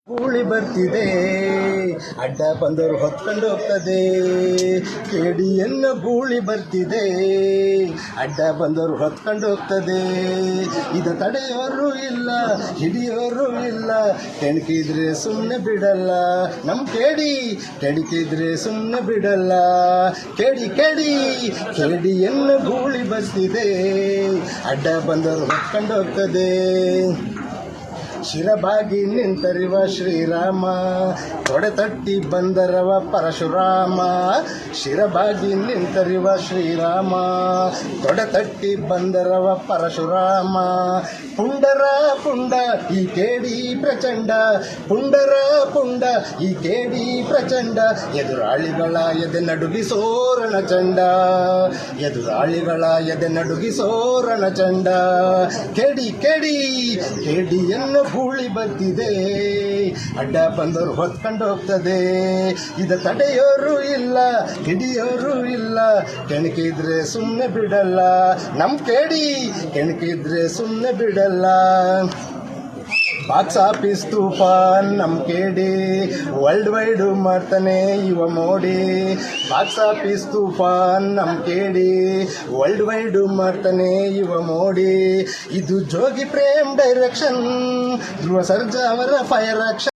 ಗೂಳಿ ಬರ್ತಿದೆ, ಅಡ್ಡ ಬಂದರು ಹೊತ್ಕೊಂಡು ಹೋಗ್ತದೆ. ಕೇಡಿಯನ್ನು ಗೂಳಿ ಬರ್ತಿದೆ, ಅಡ್ಡ ಬಂದರು ಹೊತ್ಕೊಂಡು ಹೋಗ್ತದೆ. ಇದು ತಡೆಯೋರು ಇಲ್ಲ, ಹಿಡಿಯೋರು ಇಲ್ಲ, ಕೆಣಕಿದ್ರೆ ಸುಮ್ಮನೆ ಬಿಡಲ್ಲ. ನಮ್ಮ ಕೇಡಿ ಕೆಣಕಿದ್ರೆ ಸುಮ್ಮನೆ ಬಿಡಲ್ಲ. ಕೇಡಿ ಕೇಡಿ ಕೇಡಿಯನ್ನು ಗೂಳಿ ಬರ್ತಿದೆ, ಅಡ್ಡ ಬಂದರು ಹೊತ್ಕೊಂಡು ಹೋಗ್ತದೆ. ಶಿರಬಾಗಿ ನಿಂತರಿವ ಶ್ರೀರಾಮ, ತೊಡೆ ತಟ್ಟಿ ಬಂದರವ ಪರಶುರಾಮ. ಶಿರಬಾಗಿ ನಿಂತರಿವ ಶ್ರೀರಾಮ, ತೊಡೆ ತಟ್ಟಿ ಬಂದರವ ಪರಶುರಾಮ. ಪುಂಡರ ಪುಂಡ ಈ ಕೇಡಿ ಪ್ರಚಂಡ, ಪುಂಡರ ಪುಂಡ ಈ ಕೇಡಿ ಪ್ರಚಂಡ. ಎದುರಾಳಿಗಳ ಎದೆ ನಡುಗಿಸೋರಣ ಚಂಡ, ಎದುರಾಳಿಗಳ ಎದೆ ನಡುಗಿಸೋರಣ ಚಂಡ. ಕೇಡಿ ಕೇಡಿ ಕೇಡಿಯನ್ನು ಗೂಳಿ ಬರ್ತಿದೆ, ಅಡ್ಡ ಬಂದವರು ಹೊತ್ಕೊಂಡು ಹೋಗ್ತದೆ. ಇದು ತಡೆಯೋರು ಇಲ್ಲ, ಹಿಡಿಯೋರು ಇಲ್ಲ, ಕೆಣಕಿದ್ರೆ ಸುಮ್ಮನೆ ಬಿಡಲ್ಲ. ನಮ್ಮ ಕೇಡಿ ಕೆಣಕಿದ್ರೆ ಸುಮ್ಮನೆ ಬಿಡಲ್ಲ. ಬಾಕ್ಸ್ ಆಫೀಸ್ ತೂಫಾನ್ ನಮ್ಮ ಕೇಡಿ, ವರ್ಲ್ಡ್ ವೈಡ್ ಮಾಡ್ತಾನೆ ಇವ ಮೋಡಿ. ಬಾಕ್ಸ್ ಆಫೀಸ್ ತೂಫಾನ್ ನಮ್ಮ ಕೇಡಿ, ವರ್ಲ್ಡ್ ವೈಡ್ ಮಾಡ್ತಾನೆ ಇವ ಮೋಡಿ. ಇದು ಜೋಗಿ ಪ್ರೇಮ್ ಡೈರೆಕ್ಷನ್, ಧ್ರುವ ಸರ್ಜಾ ಅವರ ಫೈರ್ ಆಕ್ಷನ್.